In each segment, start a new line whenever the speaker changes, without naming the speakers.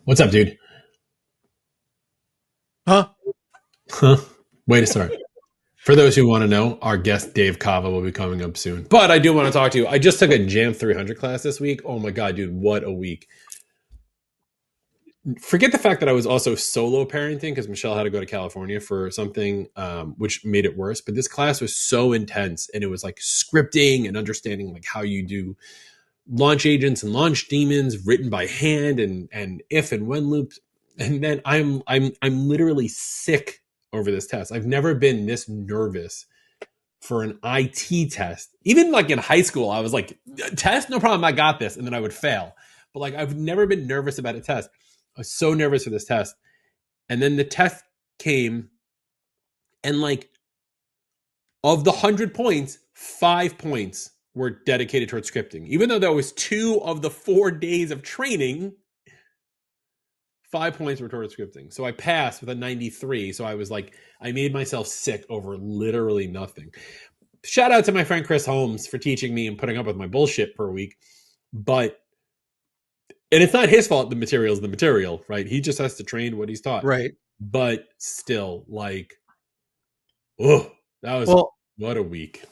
What's up, dude?
Huh?
Huh? Way to start. For those who want to know, our guest Dave Cava will be coming up soon. But I do want to talk to you. I just took a Jam 300 class this week. Oh my god, dude, what a week! Forget the fact that I was also solo parenting because Michelle had to go to California for something, which made it worse. But this class was so intense, and it was like scripting and understanding like how you do launch agents and launch demons written by hand and if and when loops. And then I'm literally sick over this test. I've never been this nervous for an IT test. Even like in high school, I was like, test, no problem, I got this, and then I would fail. But like I've never been nervous about a test. I was so nervous for this test. And then the test came, and like of the 100 points, 5 points were dedicated towards scripting. Even though that was 2 of the 4 days of training, 5 points were towards scripting. So I passed with a 93. So I was like, I made myself sick over literally nothing. Shout out to my friend Chris Holmes for teaching me and putting up with my bullshit per week. And it's not his fault the material is the material, right? He just has to train what he's taught.
Right.
But still, like, oh, that was what a week.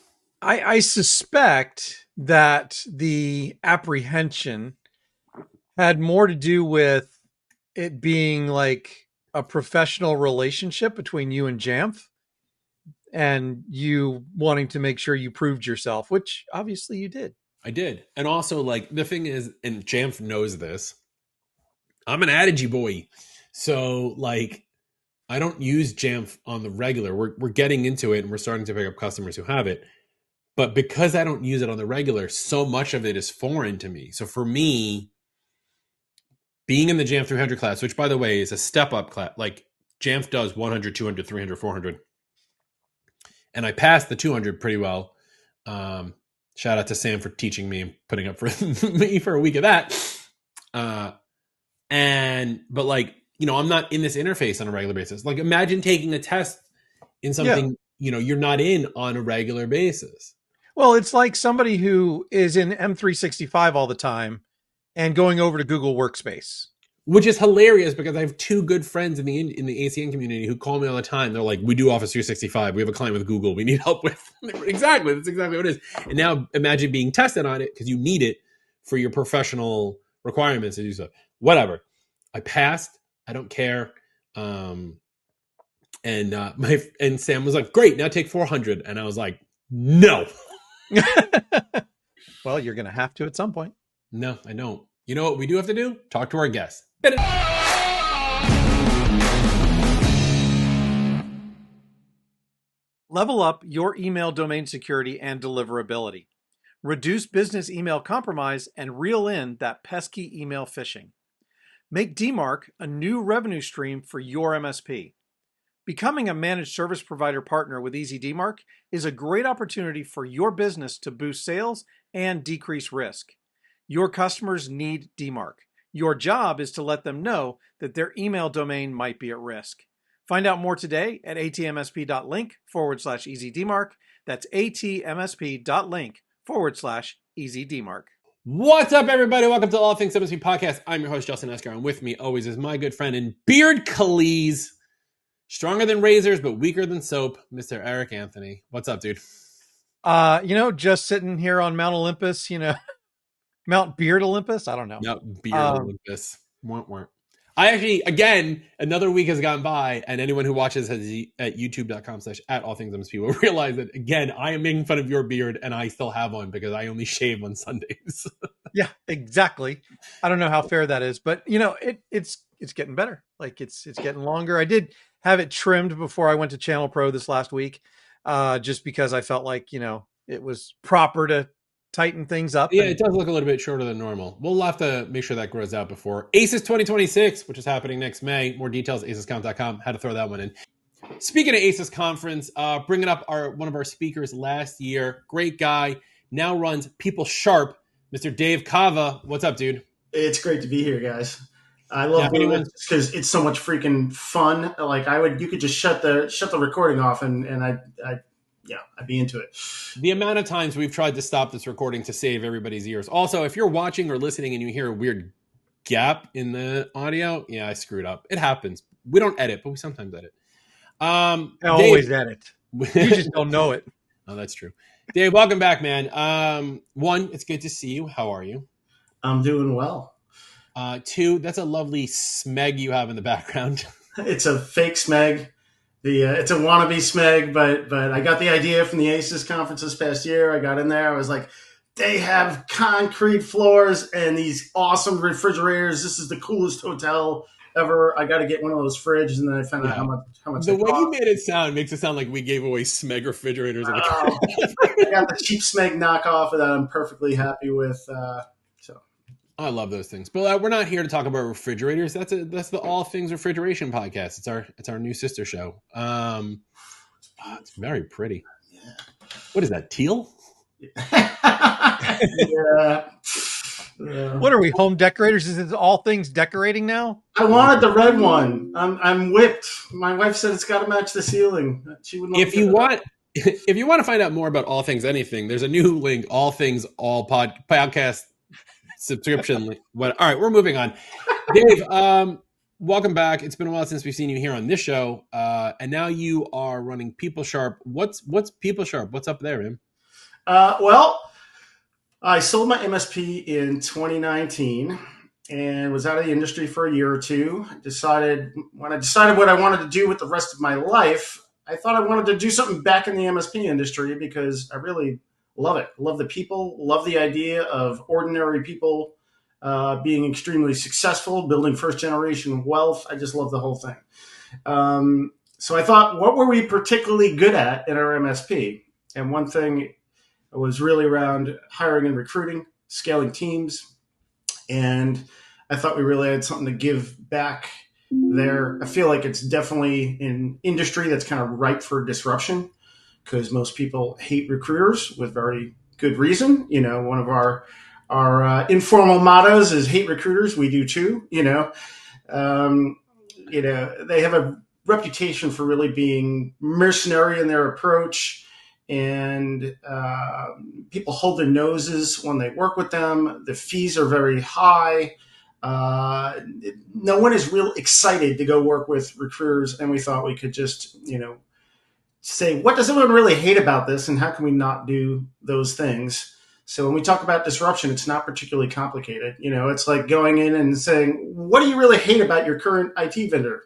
I suspect that the apprehension had more to do with it being like a professional relationship between you and Jamf and you wanting to make sure you proved yourself, which obviously you did.
I did. And also, like, the thing is, and Jamf knows this, I'm an adagey boy. So, like, I don't use Jamf on the regular. We're getting into it and we're starting to pick up customers who have it. But because I don't use it on the regular, so much of it is foreign to me. So for me, being in the Jamf 300 class, which by the way is a step up class, like Jamf does 100, 200, 300, 400. And I passed the 200 pretty well. Shout out to Sam for teaching me and putting up for me for a week of that. But like, you know, I'm not in this interface on a regular basis. Like imagine taking a test in something, you're not in on a regular basis.
Well, it's like somebody who is in M365 all the time and going over to Google Workspace.
Which is hilarious because I have 2 good friends in the ACN community who call me all the time. They're like, we do Office 365. We have a client with Google. We need help with. Exactly. That's exactly what it is. And now imagine being tested on it because you need it for your professional requirements to do stuff. Whatever. I passed. I don't care. And Sam was like, great, now take 400. And I was like, no.
Well, you're going to have to at some point.
No, I don't. You know what we do have to do? Talk to our guests.
Level up your email domain security and deliverability. Reduce business email compromise and reel in that pesky email phishing. Make DMARC a new revenue stream for your MSP. Becoming a managed service provider partner with EasyDMARC is a great opportunity for your business to boost sales and decrease risk. Your customers need DMARC. Your job is to let them know that their email domain might be at risk. Find out more today at atmsp.link/EasyDMARC. That's atmsp.link/EasyDMARC.
What's up, everybody? Welcome to All Things MSP podcast. I'm your host, Justin Esker, and with me always is my good friend and beard Khalees. Stronger than razors, but weaker than soap, Mr. Eric Anthony. What's up, dude?
Just sitting here on Mount Olympus, Mount Beard Olympus. I don't know.
No, beard Olympus. Weren't. I actually, again, another week has gone by, and anyone who watches at youtube.com/@allthingsmsp will realize that, again, I am making fun of your beard, and I still have one because I only shave on Sundays.
Yeah, exactly. I don't know how fair that is, but it's getting better. Like it's getting longer. I did have it trimmed before I went to Channel Pro this last week, just because I felt like it was proper to tighten things up.
Yeah, it does look a little bit shorter than normal. We'll have to make sure that grows out before ACES 2026, which is happening next May. More details, acescount.com. Had to throw that one in. Speaking of ACES conference, bringing up one of our speakers last year, great guy, now runs PeopleSharp, Mr. Dave Cava. What's up, dude?
It's great to be here, guys. I love doing it because it's so much freaking fun. Like you could just shut the recording off and I'd be into it.
The amount of times we've tried to stop this recording to save everybody's ears. Also, if you're watching or listening and you hear a weird gap in the audio. Yeah, I screwed up. It happens. We don't edit, but we sometimes edit.
I
Dave,
always edit. You just don't know it.
Oh, that's true. Dave, welcome back, man. One, it's good to see you. How are you?
I'm doing well.
Two, that's a lovely smeg you have in the background.
It's a fake smeg. It's a wannabe smeg, but I got the idea from the ACES conference this past year. I got in there. I was like, they have concrete floors and these awesome refrigerators. This is the coolest hotel ever. I got to get one of those fridges, and then I found out how much
the way
cost.
you made it sound makes it sound like we gave away smeg refrigerators.
I got the cheap smeg knockoff that I'm perfectly happy with.
I love those things, but we're not here to talk about refrigerators. That's the All Things Refrigeration podcast. It's our new sister show. It's very pretty.
Yeah.
What is that? Teal?
Yeah.
What are we, home decorators? Is it All Things decorating now?
I wanted the red one. I'm whipped. My wife said it's got to match the ceiling. She wouldn't.
If you want to find out more about All Things anything, there's a new link. All Things All Podcast subscription link. All right, we're moving on. Dave, welcome back. It's been a while since we've seen you here on this show, and now you are running PeopleSharp. What's PeopleSharp? What's up there, man?
Well, I sold my MSP in 2019 and was out of the industry for a year or two. When I decided what I wanted to do with the rest of my life, I thought I wanted to do something back in the MSP industry because I really love it. Love the people, love the idea of ordinary people being extremely successful, building first generation wealth. I just love the whole thing. So I thought, what were we particularly good at in our MSP? And one thing was really around hiring and recruiting, scaling teams. And I thought we really had something to give back there. I feel like it's definitely an industry that's kind of ripe for disruption because most people hate recruiters with very good reason. You know, one of our informal mottos is hate recruiters. We do too, they have a reputation for really being mercenary in their approach. And people hold their noses when they work with them. The fees are very high. No one is real excited to go work with recruiters. And we thought we could just, say, what does everyone really hate about this? And how can we not do those things? So when we talk about disruption, it's not particularly complicated. It's like going in and saying, what do you really hate about your current IT vendor?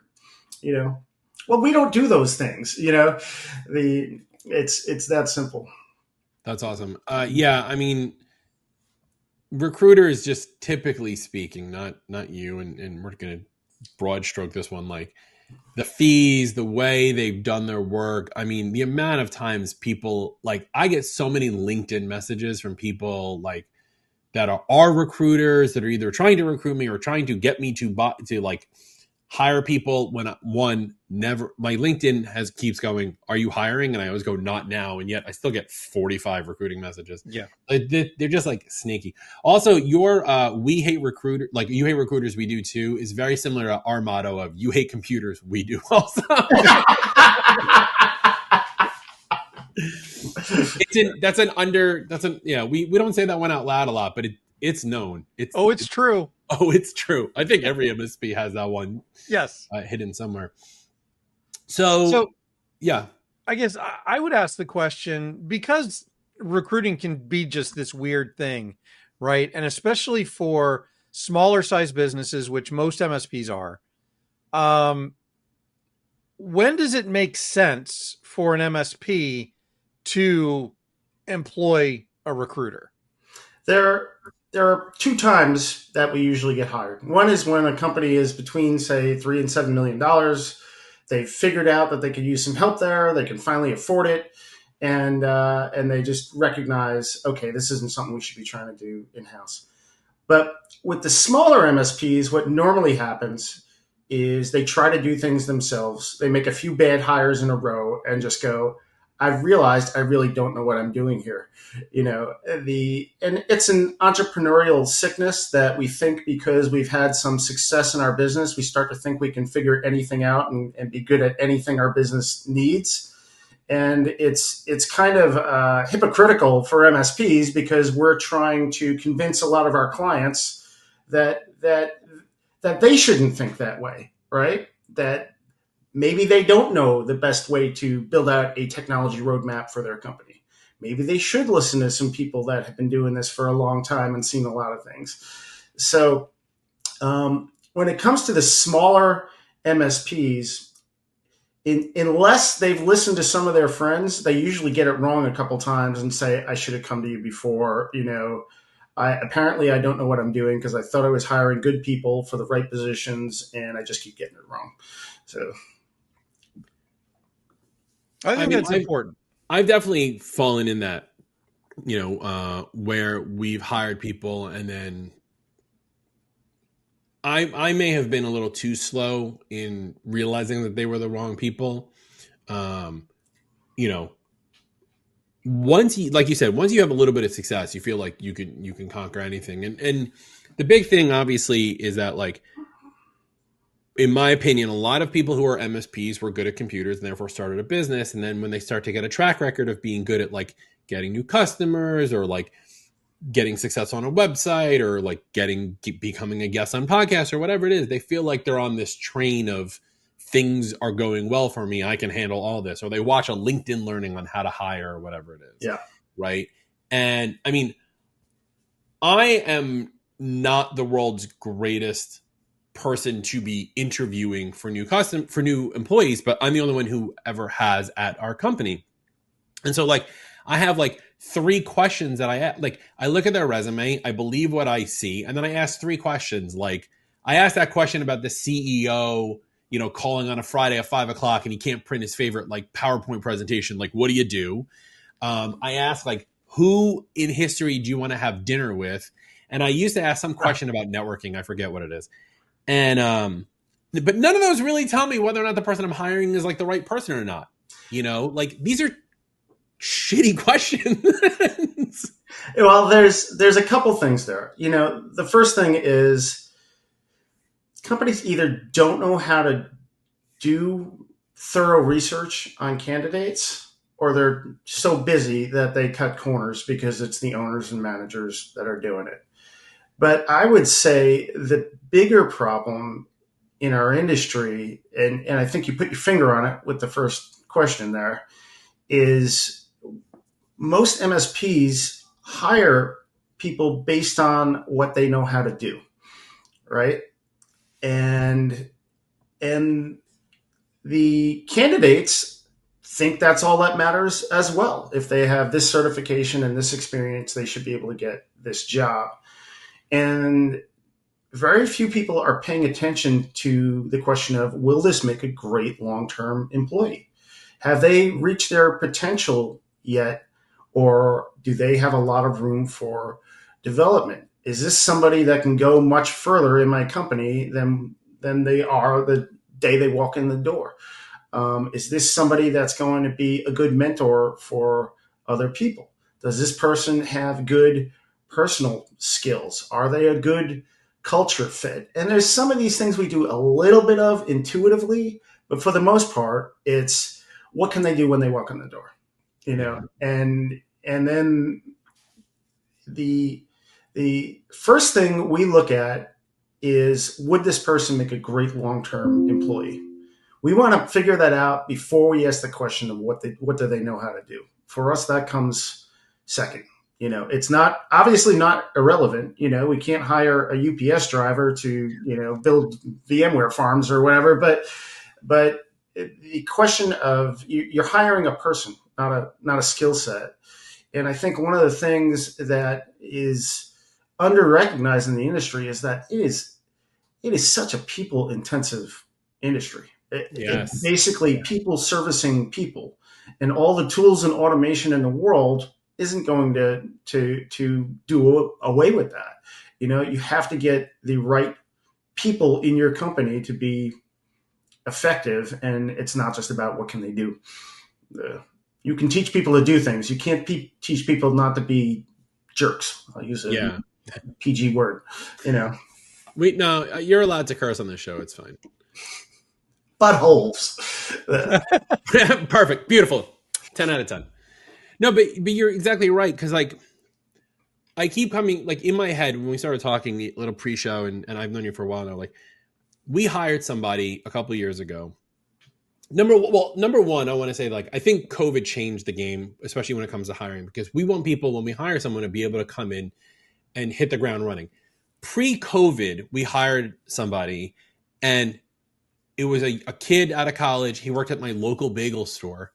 Well, we don't do those things, It's that simple.
That's awesome. Yeah, I mean, recruiters, just typically speaking, not you, and we're going to broad stroke this one, like the fees, the way they've done their work. I mean, the amount of times people, like, I get so many LinkedIn messages from people like that are recruiters that are either trying to recruit me or trying to get me to hire people when my LinkedIn keeps going, are you hiring? And I always go, not now. And yet I still get 45 recruiting messages.
Yeah.
They're just like sneaky. Also, your, we hate recruiters, like you hate recruiters, we do too, is very similar to our motto of you hate computers, we do also. We don't say that one out loud a lot, but it's known.
It's true.
Oh, it's true. I think every MSP has that one.
Yes.
Hidden somewhere. So yeah.
I guess I would ask the question, because recruiting can be just this weird thing, right? And especially for smaller size businesses, which most MSPs are, when does it make sense for an MSP to employ a recruiter?
There are two times that we usually get hired. One is when a company is between, say, $3 and $7 million. They've figured out that they could use some help there. They can finally afford it. And they just recognize, okay, this isn't something we should be trying to do in-house. But with the smaller MSPs, what normally happens is they try to do things themselves. They make a few bad hires in a row and just go, I've realized I really don't know what I'm doing here. And it's an entrepreneurial sickness that we think because we've had some success in our business, we start to think we can figure anything out and be good at anything our business needs. And it's kind of hypocritical for MSPs because we're trying to convince a lot of our clients that that they shouldn't think that way, right? That maybe they don't know the best way to build out a technology roadmap for their company. Maybe they should listen to some people that have been doing this for a long time and seen a lot of things. So when it comes to the smaller MSPs, unless they've listened to some of their friends, they usually get it wrong a couple times and say, I should have come to you before. Apparently I don't know what I'm doing because I thought I was hiring good people for the right positions and I just keep getting it wrong. So
I think that's important.
I've definitely fallen in that, where we've hired people and then I may have been a little too slow in realizing that they were the wrong people. Once like you said, once you have a little bit of success, you feel like you can conquer anything. And the big thing obviously is that, like, in my opinion, a lot of people who are MSPs were good at computers and therefore started a business. And then when they start to get a track record of being good at, like, getting new customers or, like, getting success on a website or, like, becoming a guest on podcasts or whatever it is, they feel like they're on this train of things are going well for me, I can handle all this. Or they watch a LinkedIn learning on how to hire or whatever it is.
Yeah.
Right. And I mean, I am not the world's greatest person to be interviewing for new employees, but I'm the only one who ever has at our company. And so, like, I have like 3 questions that I look at their resume, I believe what I see, and then I ask 3 questions. Like, I asked that question about the CEO, calling on a Friday at 5:00 and he can't print his favorite, like, PowerPoint presentation. Like, what do you do? I asked, like, who in history do you want to have dinner with? And I used to ask some question about networking. I forget what it is. And, but none of those really tell me whether or not the person I'm hiring is, like, the right person or not. Like, these are shitty questions.
Well, there's a couple things there. The first thing is companies either don't know how to do thorough research on candidates, or they're so busy that they cut corners because it's the owners and managers that are doing it. But I would say the bigger problem in our industry, and I think you put your finger on it with the first question there, is most MSPs hire people based on what they know how to do, right? And the candidates think that's all that matters as well. If they have this certification and this experience, they should be able to get this job. And very few people are paying attention to the question of, will this make a great long-term employee? Have they reached their potential yet? Or do they have a lot of room for development? Is this somebody that can go much further in my company than they are the day they walk in the door? Is this somebody that's going to be a good mentor for other people? Does this person have good personal skills? Are they a good culture fit? And there's some of these things we do a little bit of intuitively, but for the most part, it's what can they do when they walk in the door? And then the first thing we look at is, would this person make a great long-term employee? We want to figure that out before we ask the question of what do they know how to do. For us, that comes second. It's not obviously not irrelevant. We can't hire a UPS driver to, build VMware farms or whatever, but the question of you're hiring a person, not a skill set. And I think one of the things that is under-recognized in the industry is that it is such a people-intensive industry. It's basically people servicing people, and all the tools and automation in the world isn't going to do away with that. You have to get the right people in your company to be effective, and it's not just about what can they do. You can teach people to do things. You can't teach people not to be jerks. I'll use a PG word.
Wait, no, you're allowed to curse on this show. It's fine.
Buttholes.
Perfect. Beautiful. 10 out of 10. No, but you're exactly right. Cause, like, I keep coming, like, in my head when we started talking a little pre-show, and I've known you for a while now, like, we hired somebody a couple of years ago. Number one, I want to say, like, I think COVID changed the game, especially when it comes to hiring, because we want people, when we hire someone, to be able to come in and hit the ground running. Pre-COVID, we hired somebody, and it was a kid out of college. He worked at my local bagel store.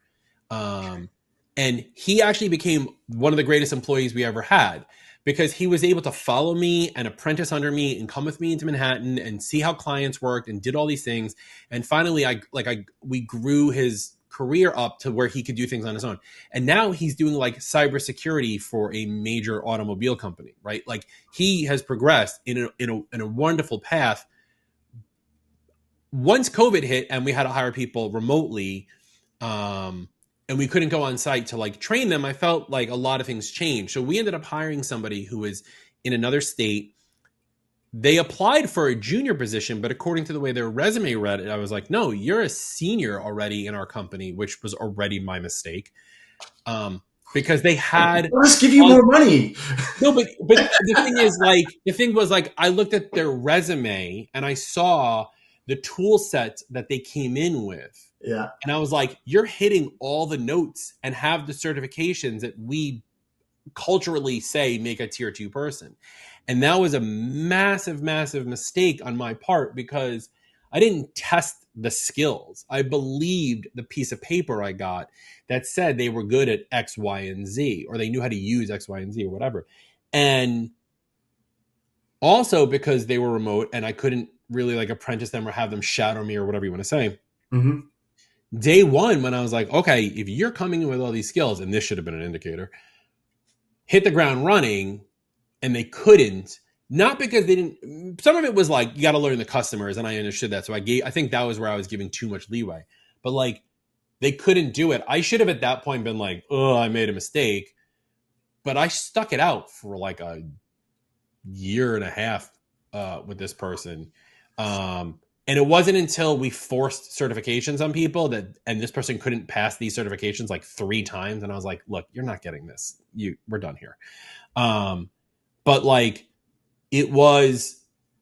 And he actually became one of the greatest employees we ever had, because he was able to follow me and apprentice under me and come with me into Manhattan and see how clients worked and did all these things. And finally, we grew his career up to where he could do things on his own. And now he's doing like cybersecurity for a major automobile company, right? Like, he has progressed in a wonderful path. Once COVID hit and we had to hire people remotely, and we couldn't go on site to like train them, I felt like a lot of things changed. So we ended up hiring somebody who was in another state. They applied for a junior position, but according to the way their resume read, I was like, no, you're a senior already in our company, which was already my mistake. Because they had,
let's give you more money.
No, but the thing was like, I looked at their resume and I saw the tool set that they came in with.
Yeah.
And I was like, you're hitting all the notes and have the certifications that we culturally say make a tier 2 person. And that was a massive, massive mistake on my part, because I didn't test the skills. I believed the piece of paper I got that said they were good at X, Y, and Z, or they knew how to use X, Y, and Z, or whatever. And also because they were remote and I couldn't really like apprentice them or have them shadow me or whatever you want to say.
Mm-hmm.
Day one, when I was like, okay, if you're coming in with all these skills, and this should have been an indicator, hit the ground running, and they couldn't, not because they didn't, some of it was like, you got to learn the customers, and I understood that. So I think that was where I was giving too much leeway, but like, they couldn't do it. I should have at that point been like, oh, I made a mistake, but I stuck it out for like a year and a half with this person. And it wasn't until we forced certifications on people and this person couldn't pass these certifications like 3 times. And I was like, look, you're not getting this. We're done here. But like, it was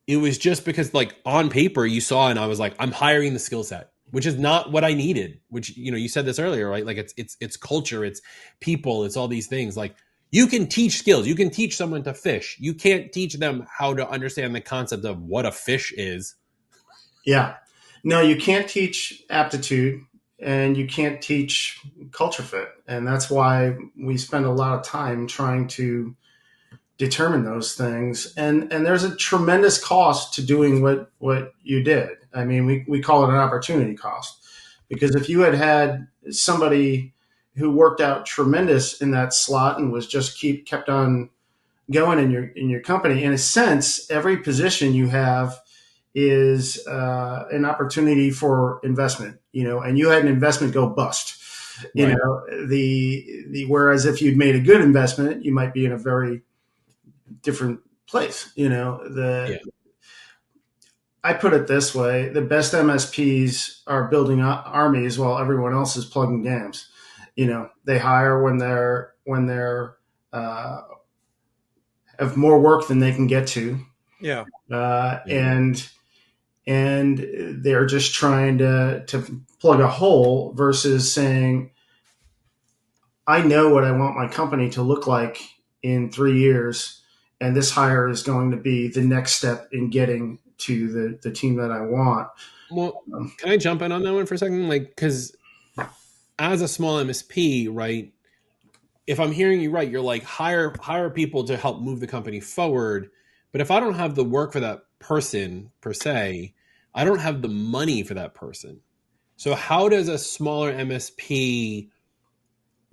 just because like on paper you saw, and I was like, I'm hiring the skill set, which is not what I needed, which, you said this earlier, right? Like it's culture, it's people, it's all these things. Like, you can teach skills. You can teach someone to fish. You can't teach them how to understand the concept of what a fish is.
Yeah. No, you can't teach aptitude, and you can't teach culture fit. And that's why we spend a lot of time trying to determine those things. And there's a tremendous cost to doing what you did. I mean, we call it an opportunity cost, because if you had somebody who worked out tremendous in that slot and was just kept on going in your company, in a sense, every position you have is an opportunity for investment, and you had an investment go bust,
Right.
Whereas if you'd made a good investment, you might be in a very different place. I put it this way: the best MSPs are building armies while everyone else is plugging dams. They hire when they're have more work than they can get to.
Yeah.
And they're just trying to plug a hole versus saying, I know what I want my company to look like in 3 years, and this hire is going to be the next step in getting to the team that I want.
Well, can I jump in on that one for a second? Like, because as a small MSP, right, if I'm hearing you right, you're like, hire people to help move the company forward. But if I don't have the work for that person per se, I don't have the money for that person. So how does a smaller MSP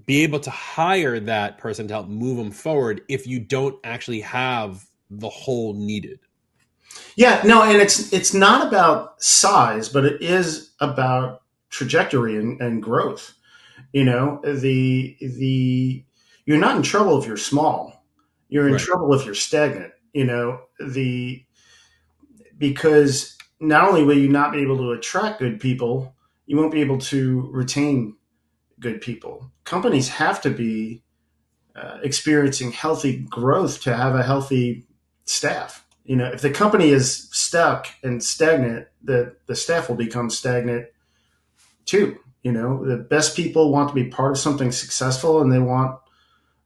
be able to hire that person to help move them forward if you don't actually have the whole needed?
Yeah, no, and it's not about size, but it is about trajectory and growth. You're not in trouble if you're small. You're in
Right.
trouble if you're stagnant. Because not only will you not be able to attract good people, you won't be able to retain good people. Companies have to be experiencing healthy growth to have a healthy staff. If the company is stuck and stagnant, the staff will become stagnant too. The best people want to be part of something successful, and they want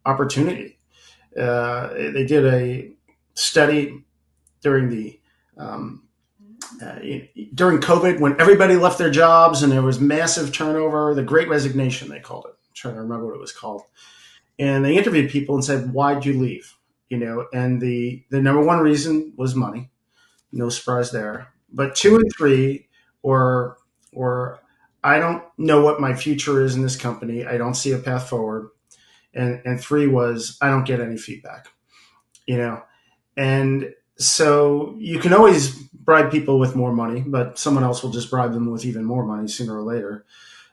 opportunity. They did a study during during COVID, when everybody left their jobs and there was massive turnover, the Great Resignation, they called it. I'm trying to remember what it was called. And they interviewed people and said, "Why'd you leave?" And the number one reason was money. No surprise there. But 2 and 3 were I don't know what my future is in this company. I don't see a path forward. And 3 was, I don't get any feedback. And so you can always bribe people with more money, but someone else will just bribe them with even more money sooner or later.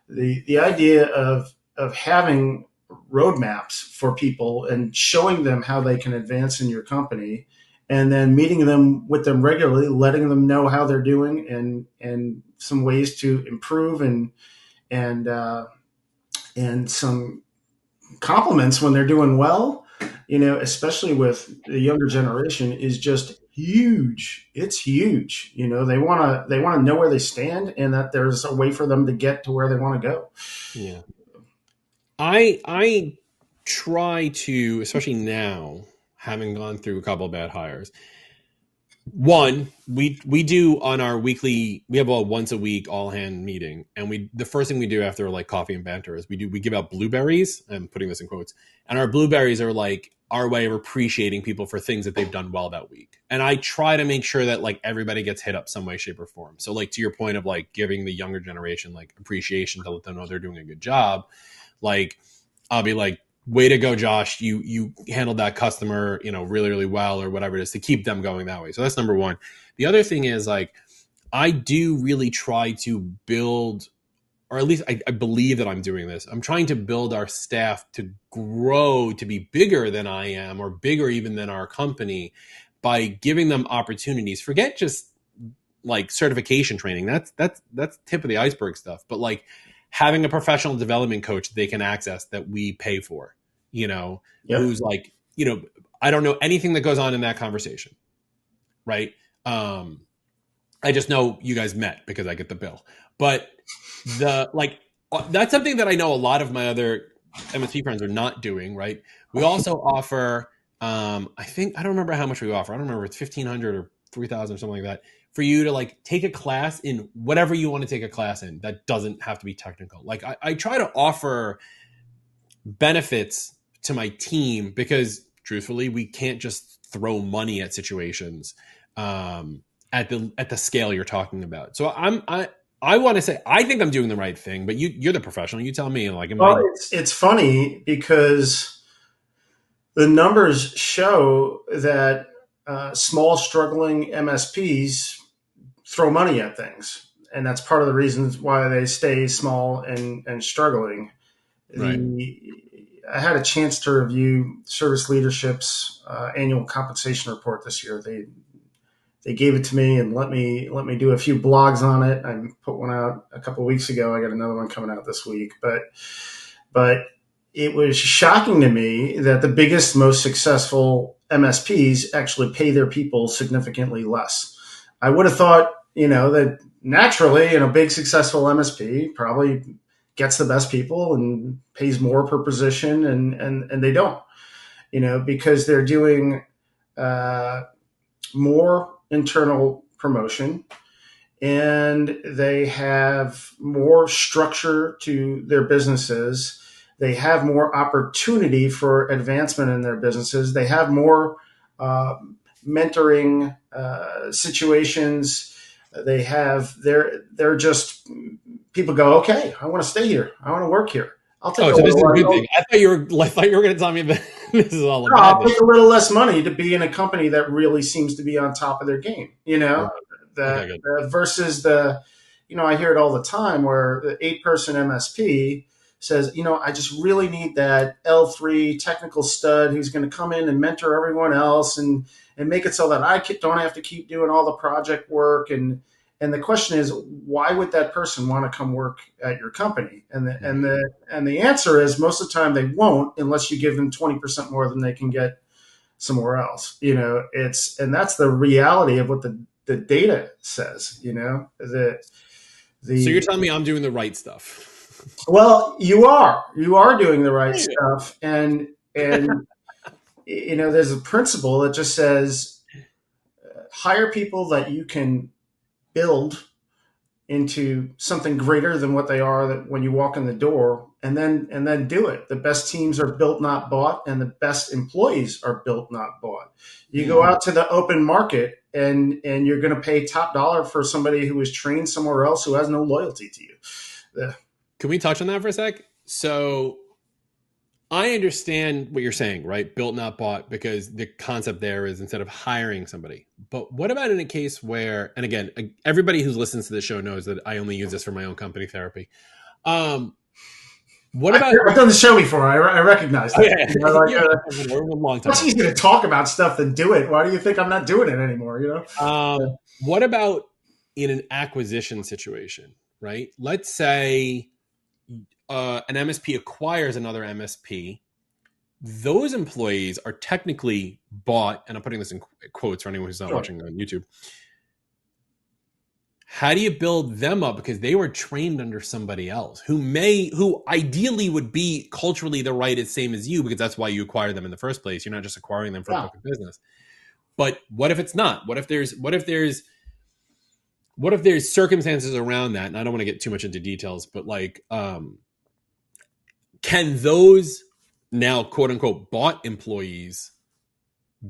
The idea of having roadmaps for people and showing them how they can advance in your company, and then meeting them with them regularly, letting them know how they're doing and some ways to improve and some compliments when they're doing well, especially with the younger generation, is just huge. It's huge. They want to know where they stand and that there's a way for them to get to where they want to go.
Yeah. I try to, especially now, having gone through a couple of bad hires. One, we do on our weekly, we have a once a week all hand meeting, and the first thing we do after like coffee and banter is we give out blueberries. I'm putting this in quotes, and our blueberries are like our way of appreciating people for things that they've done well that week. And I try to make sure that like everybody gets hit up some way, shape, or form. So like to your point of like giving the younger generation like appreciation to let them know they're doing a good job. Like I'll be like, "Way to go, Josh. You handled that customer, really, really well," or whatever it is, to keep them going that way. So that's number one. The other thing is like, I do really try to build, or at least I believe that I'm doing this. I'm trying to build our staff to grow, to be bigger than I am, or bigger even than our company, by giving them opportunities. Forget just like certification training. That's tip of the iceberg stuff. But like having a professional development coach that they can access that we pay for,
Yep.
who's like, I don't know anything that goes on in that conversation. Right. I just know you guys met because I get the bill, but that's something that I know a lot of my other MSP friends are not doing. Right. We also offer, I don't remember how much we offer. I don't remember. It's 1,500 or 3,000 or something like that, for you to like take a class in whatever you want to take a class in. That doesn't have to be technical. Like I try to offer benefits to my team, because truthfully, we can't just throw money at situations at the scale you're talking about. So I want to say, I think I'm doing the right thing, but you're the professional. You tell me. Like,
it's funny because the numbers show that small struggling MSPs throw money at things, and that's part of the reasons why they stay small and struggling.
Right.
I had a chance to review Service Leadership's annual compensation report this year. They gave it to me and let me do a few blogs on it. I put one out a couple of weeks ago. I got another one coming out this week. But it was shocking to me that the biggest, most successful MSPs actually pay their people significantly less. I would have thought, that naturally, a big successful MSP probably gets the best people and pays more per position, and they don't, because they're doing more internal promotion, and they have more structure to their businesses. They have more opportunity for advancement in their businesses. They have more mentoring situations. They're just, people go, "Okay, I want to stay here. I want to work here. I'll take
so this is a good thing. I thought you were going to tell me that this is all about.
I'll take a little less money to be in a company that really seems to be on top of their game, versus I hear it all the time where the 8-person MSP says, I just really need that L3 technical stud who's going to come in and mentor everyone else and make it so that I don't have to keep doing all the project work. And And the question is, why would that person want to come work at your company? And the answer is, most of the time they won't, unless you give them 20% more than they can get somewhere else. And that's the reality of what the data says.
So you're telling me I'm doing the right stuff?
Well, you are doing the right stuff, and there's a principle that just says hire people that you can build into something greater than what they are that when you walk in the door, and then do it. The best teams are built, not bought, and the best employees are built, not bought. You go out to the open market and you're going to pay top dollar for somebody who was trained somewhere else who has no loyalty to you.
Can we touch on that for a sec? So I understand what you're saying, right? Built, not bought, because the concept there is instead of hiring somebody. But what about in a case where, and again, everybody who listens to the show knows that I only use this for my own company therapy. What about?
I've done the show before. I recognize that.
We're a long time.
It's easy to talk about stuff than do it. Why do you think I'm not doing it anymore?
What about in an acquisition situation, right? Let's say an MSP acquires another MSP. Those employees are technically bought, and I'm putting this in quotes for anyone who's not watching on YouTube. How do you build them up? Because they were trained under somebody else who ideally would be culturally the right as same as you, because that's why you acquire them in the first place. You're not just acquiring them for a book of business. But what if it's not? What if there's circumstances around that? And I don't want to get too much into details, but can those now quote unquote bought employees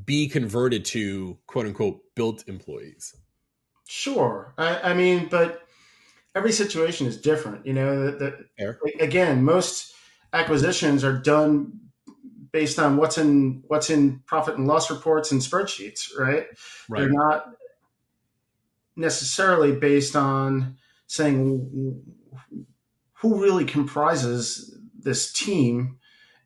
be converted to quote unquote built employees?
Sure. I mean, but every situation is different. Again, most acquisitions are done based on what's in profit and loss reports and spreadsheets, right? They're not necessarily based on saying who really comprises this team.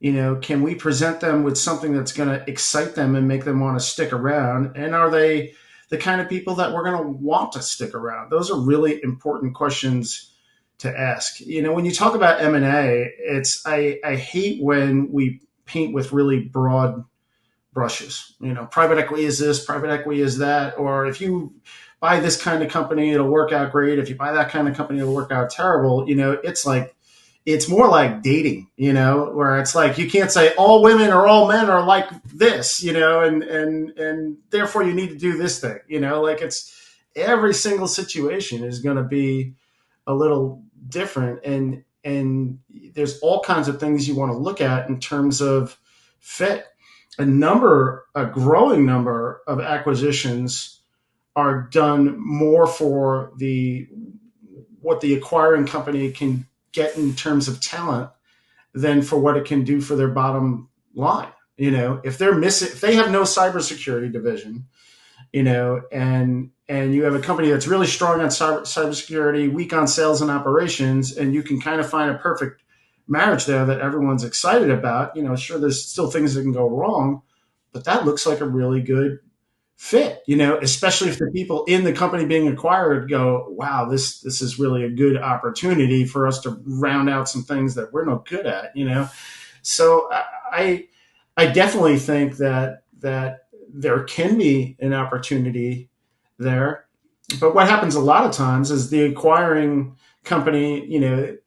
Can we present them with something that's going to excite them and make them want to stick around? And are they the kind of people that we're going to want to stick around? Those are really important questions to ask. When you talk about M&A, I hate when we paint with really broad brushes. Private equity is this, private equity is that, or if you buy this kind of company, it'll work out great. If you buy that kind of company, it'll work out terrible. It's more like dating, where it's like you can't say all women or all men are like this, and therefore you need to do this thing, it's every single situation is going to be a little different, and there's all kinds of things you want to look at in terms of fit. A growing number of acquisitions are done more for what the acquiring company can get in terms of talent than for what it can do for their bottom line. If they have no cybersecurity division, and you have a company that's really strong on cybersecurity, weak on sales and operations, and you can kind of find a perfect marriage there that everyone's excited about. Sure, there's still things that can go wrong, but that looks like a really good fit, especially if the people in the company being acquired go, wow, this is really a good opportunity for us to round out some things that we're not good at, So I definitely think that there can be an opportunity there. But what happens a lot of times is the acquiring company,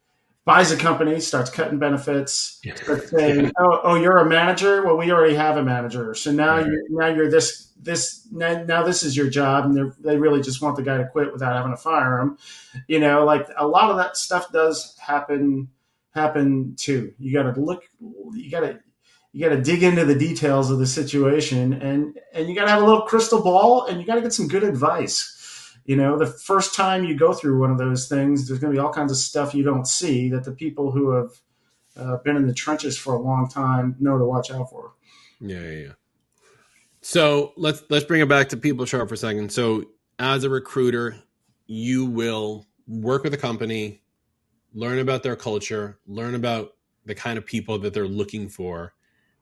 buys a company, starts cutting benefits, starts saying, "Oh, you're a manager. Well, we already have a manager, so now you're this. Now this is your job." And they really just want the guy to quit without having to fire him. Like a lot of that stuff does happen too. You got to look. You got to dig into the details of the situation, and you got to have a little crystal ball, and you got to get some good advice. The first time you go through one of those things, there's going to be all kinds of stuff you don't see that the people who have been in the trenches for a long time know to watch out for.
Yeah. So let's bring it back to PeopleSharp for a second. So as a recruiter, you will work with a company, learn about their culture, learn about the kind of people that they're looking for,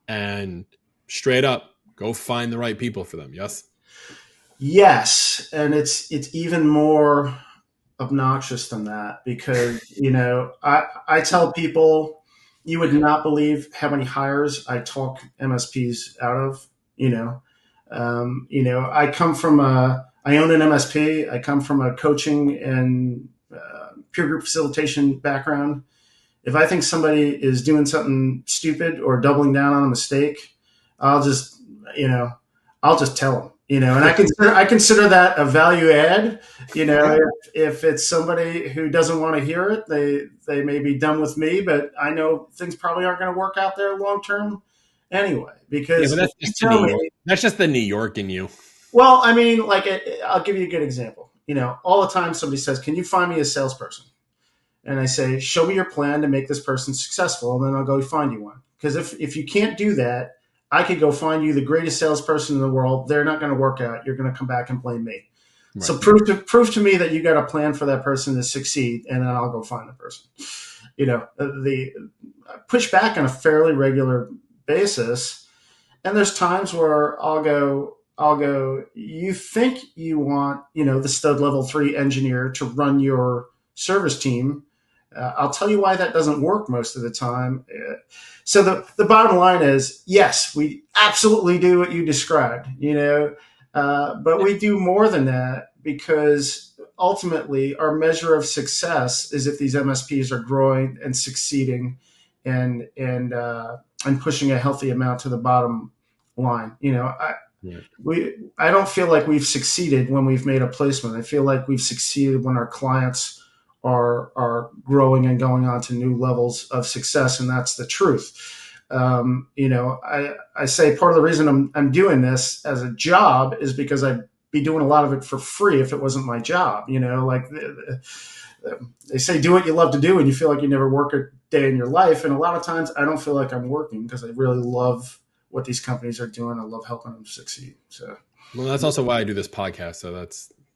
and straight up go find the right people for them. Yes?
Yes, and it's even more obnoxious than that because I tell people you would not believe how many hires I talk MSPs out of. I come from I own an MSP. I come from a coaching and peer group facilitation background. If I think somebody is doing something stupid or doubling down on a mistake, I'll just you know I'll just tell them. And I consider that a value add. If it's somebody who doesn't want to hear it, they may be done with me, but I know things probably aren't going to work out there long term anyway. Because
but that's just New York. That's just the New York in you.
Well, I mean, I'll give you a good example. All the time somebody says, "Can you find me a salesperson?" And I say, "Show me your plan to make this person successful," and then I'll go find you one. Because if you can't do that, I could go find you the greatest salesperson in the world. They're not going to work out. You're going to come back and blame me. Right. So prove to me that you got a plan for that person to succeed, and then I'll go find the person. The push back on a fairly regular basis, and there's times where I'll go. You think you want the stud level 3 engineer to run your service team? I'll tell you why that doesn't work most of the time. So the bottom line is, yes, we absolutely do what you described, but we do more than that because ultimately our measure of success is if these MSPs are growing and succeeding and pushing a healthy amount to the bottom line. I don't feel like we've succeeded when we've made a placement. I feel like we've succeeded when our clients are growing and going on to new levels of success, and that's the truth. I say part of the reason I'm doing this as a job is because I'd be doing a lot of it for free if it wasn't my job. They say do what you love to do, and you feel like you never work a day in your life. And a lot of times I don't feel like I'm working because I really love what these companies are doing. I love helping them succeed. So,
well, that's also why I do this podcast.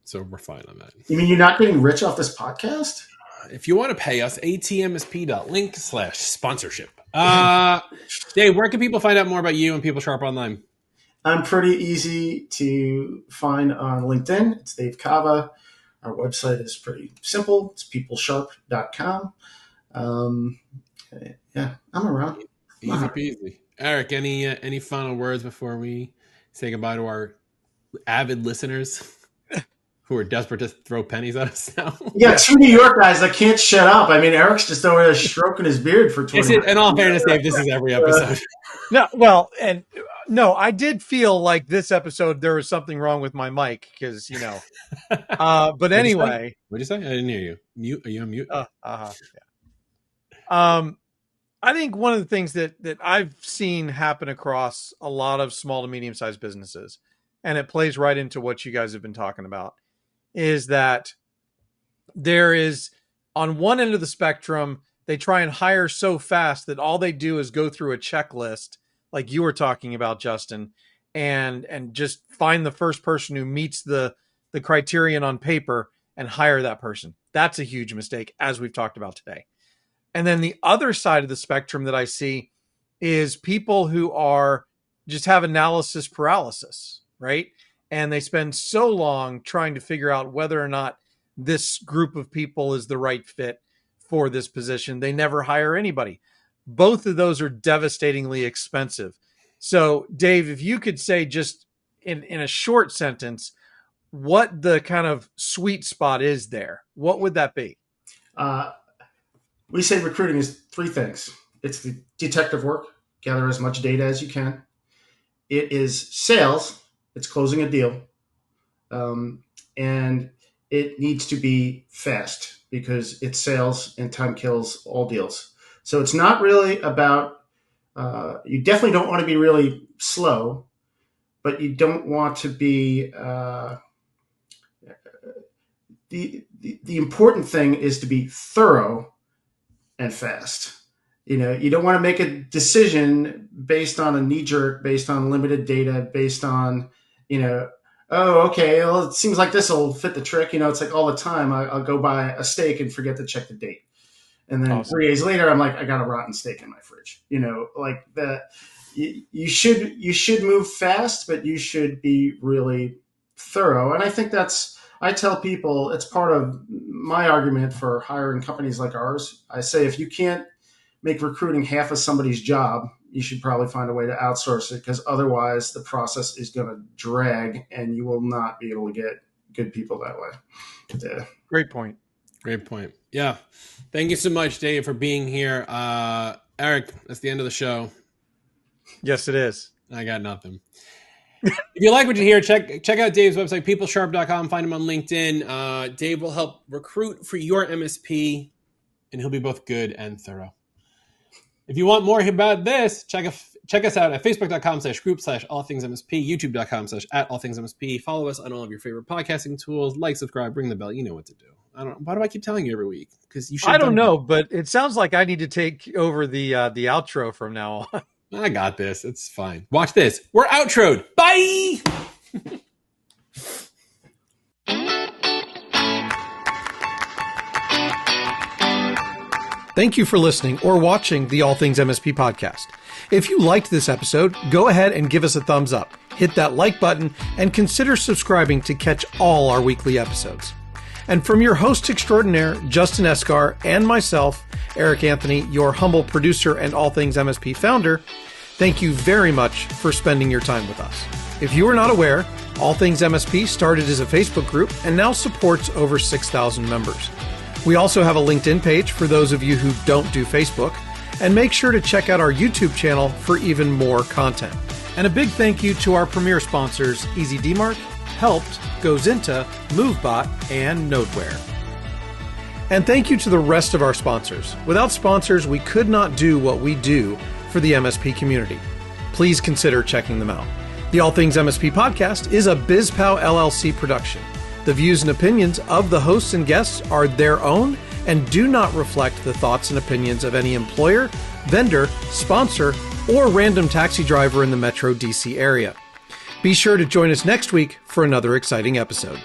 So we're fine on that.
You mean you're not getting rich off this podcast?
If you want to pay us, atmsp.link/sponsorship. Dave, where can people find out more about you and PeopleSharp online?
I'm pretty easy to find on LinkedIn. It's Dave Cava. Our website is pretty simple. It's PeopleSharp.com. Yeah, I'm around.
Easy peasy. Eric, any final words before we say goodbye to our avid listeners who are desperate to throw pennies at us now?
Yeah, 2 New York guys that can't shut up. I mean, Eric's just over there stroking his beard for 20 minutes.
In all fairness, Dave, this is every episode.
I did feel like this episode there was something wrong with my mic because but anyway,
what'd you say? I didn't hear you. Mute? Are you on mute?
Yeah. I think one of the things that I've seen happen across a lot of small to medium sized businesses, and it plays right into what you guys have been talking about, is that there is on one end of the spectrum, they try and hire so fast that all they do is go through a checklist like you were talking about, Justin, and just find the first person who meets the criterion on paper and hire that person. That's a huge mistake, as we've talked about today. And then the other side of the spectrum that I see is people who are just have analysis paralysis, right? And they spend so long trying to figure out whether or not this group of people is the right fit for this position. They never hire anybody. Both of those are devastatingly expensive. So, Dave, if you could say just in a short sentence, what the kind of sweet spot is there, what would that be?
We say recruiting is 3 things. It's the detective work, gather as much data as you can. It is sales, it's closing a deal. And it needs to be fast because it's sales and time kills all deals. So it's not really about, you definitely don't want to be really slow, but you don't want to be, the important thing is to be thorough and fast. You don't want to make a decision based on a knee jerk, based on limited data, based on, oh, okay, well, it seems like this will fit the trick. It's like all the time I'll go buy a steak and forget to check the date. And then awesome. 3 days later, I'm like, I got a rotten steak in my fridge. Like that. You should move fast, but you should be really thorough. And I think I tell people it's part of my argument for hiring companies like ours. I say, if you can't make recruiting half of somebody's job, you should probably find a way to outsource it, because otherwise the process is going to drag and you will not be able to get good people that way. Yeah.
Great point.
Great point. Yeah. Thank you so much, Dave, for being here. Eric, that's the end of the show.
Yes, it is.
I got nothing. If you like what you hear, check out Dave's website, PeopleSharp.com. Find him on LinkedIn. Dave will help recruit for your MSP, and he'll be both good and thorough. If you want more about this, check us out at facebook.com/group/allthingsmsp, youtube.com/@allthingsmsp. Follow us on all of your favorite podcasting tools. Like, subscribe, ring the bell. You know what to do. I don't know. Why do I keep telling you every week? Because you should.
I don't know, but it sounds like I need to take over the outro from now on.
I got this. It's fine. Watch this. We're outroed. Bye.
Thank you for listening or watching the All Things MSP podcast. If you liked this episode, go ahead and give us a thumbs up, hit that like button, and consider subscribing to catch all our weekly episodes. And from your host extraordinaire, Justin Escar, and myself, Eric Anthony, your humble producer and All Things MSP founder, thank you very much for spending your time with us. If you are not aware, All Things MSP started as a Facebook group and now supports over 6,000 members. We also have a LinkedIn page for those of you who don't do Facebook, and make sure to check out our YouTube channel for even more content. And a big thank you to our premier sponsors, EasyDmark, Helped, GoZinta, MoveBot, and Nodeware. And thank you to the rest of our sponsors. Without sponsors, we could not do what we do for the MSP community. Please consider checking them out. The All Things MSP podcast is a BizPow LLC production. The views and opinions of the hosts and guests are their own and do not reflect the thoughts and opinions of any employer, vendor, sponsor, or random taxi driver in the Metro DC area. Be sure to join us next week for another exciting episode.